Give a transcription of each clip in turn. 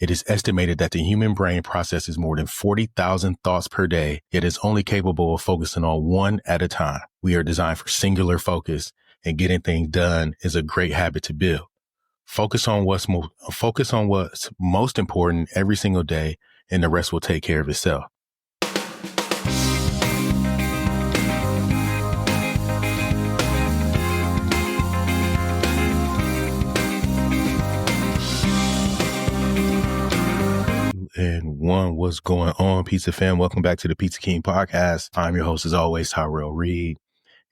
It is estimated that the human brain processes more than 40,000 thoughts per day, yet is only capable of focusing on one at a time. We are designed for singular focus, and getting things done is a great habit to build. Focus on what's most important every single day, and the rest will take care of itself. And what's going on, Pizza Fam? Welcome back to the Pizza King podcast. I'm your host, as always, Tyrell Reed.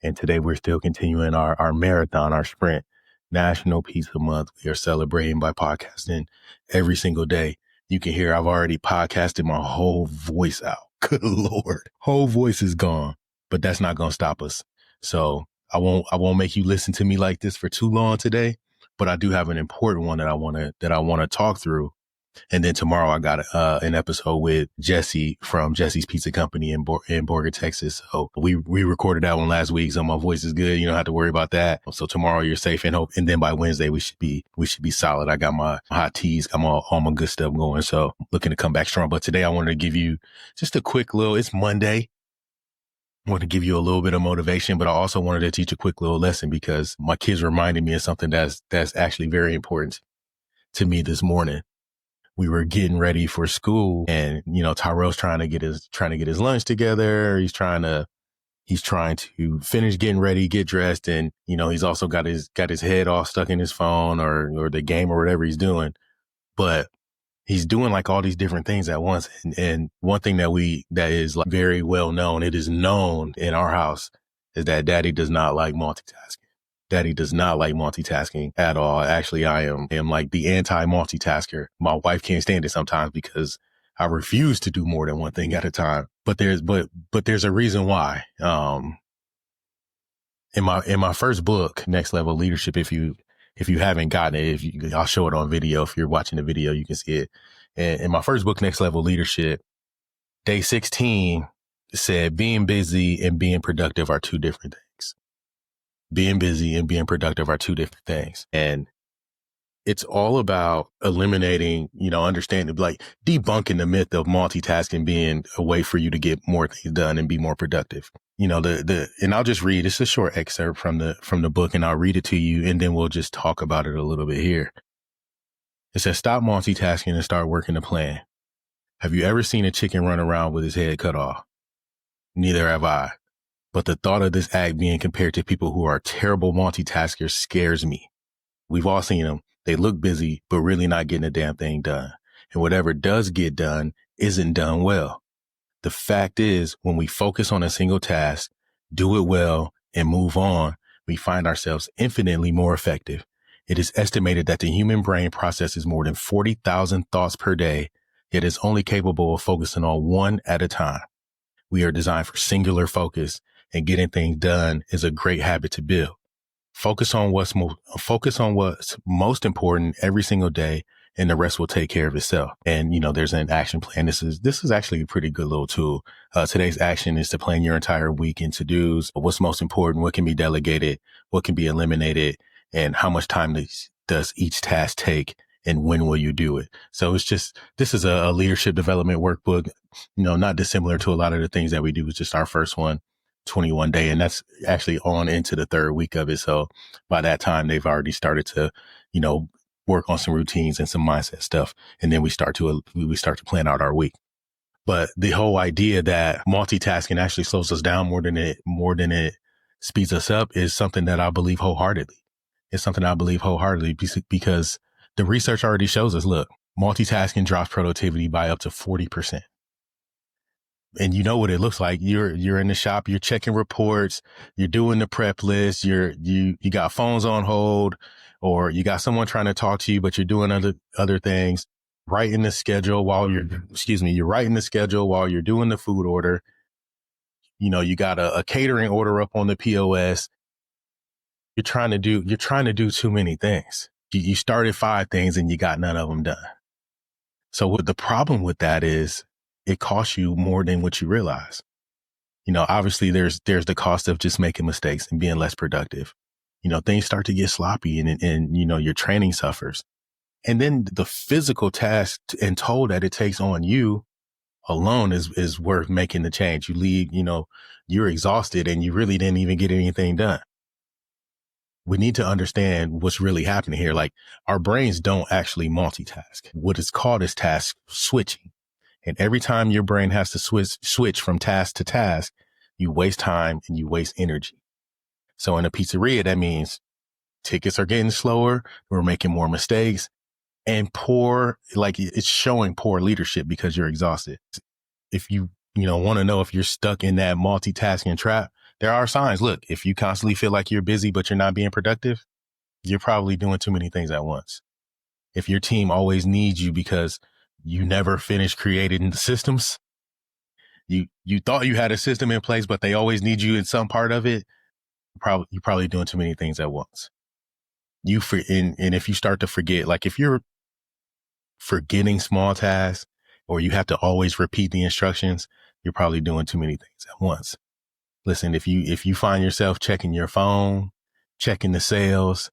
And today we're still continuing our marathon, our sprint, National Pizza Month. We are celebrating by podcasting every single day. You can hear I've already podcasted my whole voice out. Good Lord. Whole voice is gone, but that's not going to stop us. So I won't make you listen to me like this for too long today, but I do have an important one that I want to talk through. And then tomorrow I got an episode with Jesse from Jesse's Pizza Company in Borger, Texas. So we recorded that one last week. So my voice is good. You don't have to worry about that. So tomorrow you're safe and hope. And then by Wednesday we should be solid. I got my hot teas, got all my good stuff going. So looking to come back strong. But today I wanted to give you just a quick it's Monday. I want to give you a little bit of motivation, but I also wanted to teach a quick little lesson because my kids reminded me of something that's actually very important to me this morning. We were getting ready for school, and Tyrell's trying to get his lunch together. He's trying to finish getting ready, get dressed, and he's also got his head all stuck in his phone or the game or whatever he's doing. But he's doing like all these different things at once. And one thing that is like very well known, it is known in our house, is that Daddy does not like multitasking. Daddy does not like multitasking at all. Actually, I am like the anti-multitasker. My wife can't stand it sometimes because I refuse to do more than one thing at a time. But there's a reason why. In my first book, Next Level Leadership, if you haven't gotten it, I'll show it on video. If you're watching the video, you can see it. And in my first book, Next Level Leadership, day 16 said being busy and being productive are two different things. Being busy and being productive are two different things. And it's all about eliminating, understanding, like debunking the myth of multitasking being a way for you to get more things done and be more productive. And I'll just read, it's a short excerpt from the book, and I'll read it to you, and then we'll just talk about it a little bit here. It says, stop multitasking and start working a plan. Have you ever seen a chicken run around with his head cut off? Neither have I. But the thought of this act being compared to people who are terrible multitaskers scares me. We've all seen them. They look busy, but really not getting a damn thing done. And whatever does get done isn't done well. The fact is, when we focus on a single task, do it well, and move on, we find ourselves infinitely more effective. It is estimated that the human brain processes more than 40,000 thoughts per day, yet is only capable of focusing on one at a time. We are designed for singular focus, and getting things done is a great habit to build. Focus on what's most important every single day, and the rest will take care of itself. And, there's an action plan. This is actually a pretty good little tool. Today's action is to plan your entire week in to-dos. What's most important? What can be delegated? What can be eliminated? And how much time does each task take? And when will you do it? So this is a leadership development workbook, not dissimilar to a lot of the things that we do. It's just our first one, 21 day. And that's actually on into the third week of it. So by that time, they've already started to, work on some routines and some mindset stuff. And then we start to plan out our week. But the whole idea that multitasking actually slows us down more than it speeds us up is something that I believe wholeheartedly. It's something I believe wholeheartedly because the research already shows us, look, multitasking drops productivity by up to 40%. And you know what it looks like. You're in the shop, you're checking reports, you're doing the prep list, you got phones on hold, or you got someone trying to talk to you, but you're doing other things. You're writing the schedule while you're doing the food order. You got a catering order up on the POS. You're trying to do too many things. You started 5 things and you got none of them done. So what the problem with that is, it costs you more than what you realize. Obviously there's the cost of just making mistakes and being less productive. Things start to get sloppy and your training suffers. And then the physical task and toll that it takes on you alone is worth making the change. You leave, you're exhausted and you really didn't even get anything done. We need to understand what's really happening here. Like, our brains don't actually multitask. What is called is task switching. And every time your brain has to switch from task to task, you waste time and you waste energy. So in a pizzeria, that means tickets are getting slower. We're making more mistakes and it's showing poor leadership because you're exhausted. If you want to know if you're stuck in that multitasking trap, there are signs. Look, if you constantly feel like you're busy, but you're not being productive, you're probably doing too many things at once. If your team always needs you because you never finish creating the systems, you thought you had a system in place, but they always need you in some part of it, you're probably doing too many things at once. And if you start to forget, like if you're forgetting small tasks or you have to always repeat the instructions, you're probably doing too many things at once. Listen, if you find yourself checking your phone, checking the sales,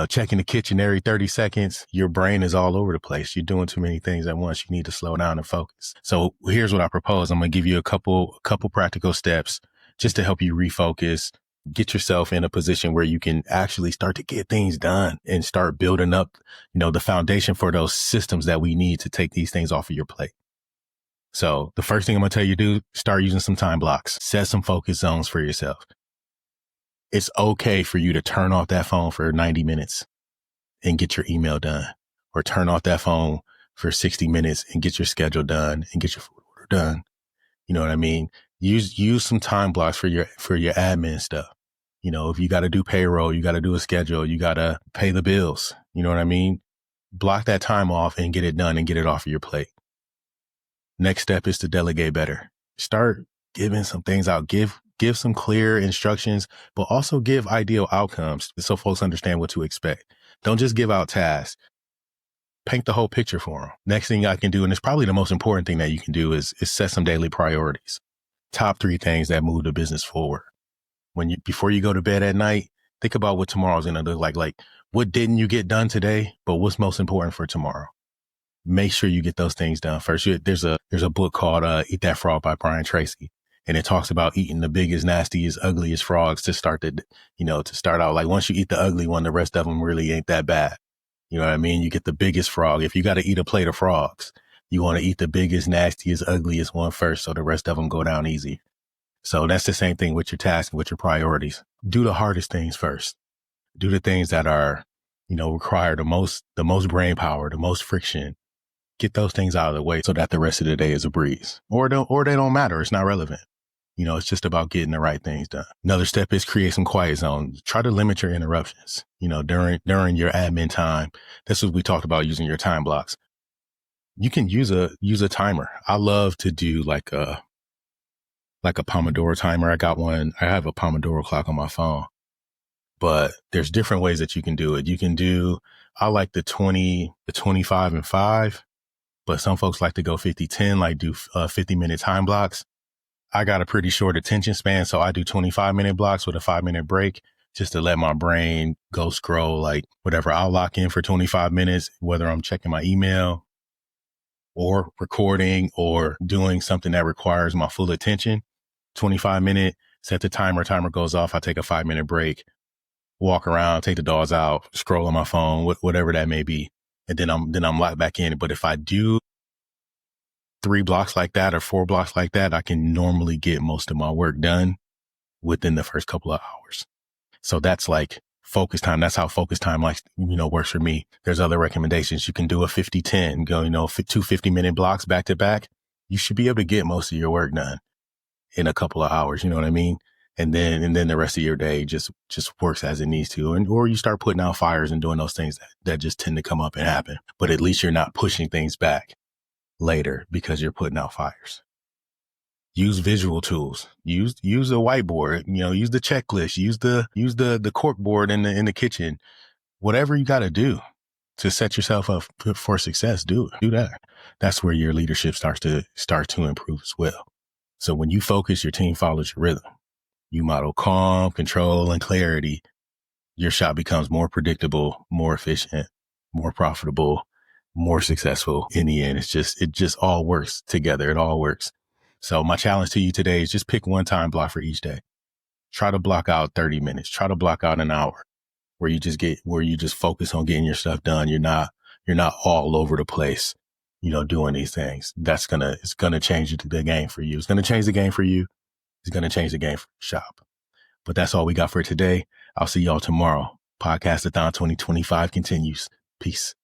checking the kitchen every 30 seconds, your brain is all over the place. You're doing too many things at once. You need to slow down and focus. So here's what I propose. I'm going to give you a couple practical steps just to help you refocus, get yourself in a position where you can actually start to get things done and start building up, the foundation for those systems that we need to take these things off of your plate. So the first thing I'm going to tell you to do, start using some time blocks, set some focus zones for yourself. It's okay for you to turn off that phone for 90 minutes and get your email done, or turn off that phone for 60 minutes and get your schedule done and get your food order done. You know what I mean? Use some time blocks for your admin stuff. If you got to do payroll, you got to do a schedule, you got to pay the bills. You know what I mean? Block that time off and get it done and get it off of your plate. Next step is to delegate better. Start giving some things out. Give some clear instructions, but also give ideal outcomes so folks understand what to expect. Don't just give out tasks. Paint the whole picture for them. Next thing I can do, and it's probably the most important thing that you can do, is set some daily priorities. Top 3 things that move the business forward. Before you go to bed at night, think about what tomorrow's going to look like. Like, what didn't you get done today, but what's most important for tomorrow? Make sure you get those things done first. There's a book called Eat That Frog by Brian Tracy. And it talks about eating the biggest, nastiest, ugliest frogs to start out. Like, once you eat the ugly one, the rest of them really ain't that bad. You know what I mean? You get the biggest frog. If you got to eat a plate of frogs, you want to eat the biggest, nastiest, ugliest one first, so the rest of them go down easy. So that's the same thing with your tasks and with your priorities. Do the hardest things first. Do the things that are, require the most brain power, the most friction. Get those things out of the way so that the rest of the day is a breeze. Or they don't matter. It's not relevant. It's just about getting the right things done. Another step is create some quiet zones. Try to limit your interruptions, during your admin time. This is what we talked about, using your time blocks. You can use a timer. I love to do like a Pomodoro timer. I have a Pomodoro clock on my phone, but there's different ways that you can do it. I like the 25 and 5, but some folks like to go 50-10, like do 50-minute time blocks. I got a pretty short attention span, so I do 25-minute blocks with a 5-minute break just to let my brain go scroll, like whatever. I'll lock in for 25 minutes, whether I'm checking my email or recording or doing something that requires my full attention. 25-minute, set the timer goes off. I take a 5-minute break, walk around, take the dogs out, scroll on my phone, whatever that may be. And then I'm locked back in. But if I do 3 blocks like that or 4 blocks like that, I can normally get most of my work done within the first couple of hours. So that's like focus time. That's how focus time works for me. There's other recommendations. You can do a 50-10, go, 2 50-minute blocks back to back. You should be able to get most of your work done in a couple of hours. You know what I mean? And then the rest of your day just works as it needs to. Or you start putting out fires and doing those things that just tend to come up and happen. But at least you're not pushing things back later because you're putting out fires. Use visual tools. Use a whiteboard. Use the checklist. Use the cork board in the kitchen. Whatever you got to do to set yourself up for success, do that. That's where your leadership starts to improve as well. So when you focus, your team follows your rhythm. You model calm, control, and clarity. Your shop becomes more predictable, more efficient, more profitable, more successful in the end. It just all works together. It all works. So my challenge to you today is just pick one time block for each day. Try to block out 30 minutes. Try to block out an hour where you just focus on getting your stuff done. You're not all over the place, doing these things. It's going to change the game for you. It's going to change the game for you. It's going to change the game for the shop. But that's all we got for today. I'll see y'all tomorrow. Podcast-a-thon 2025 continues. Peace.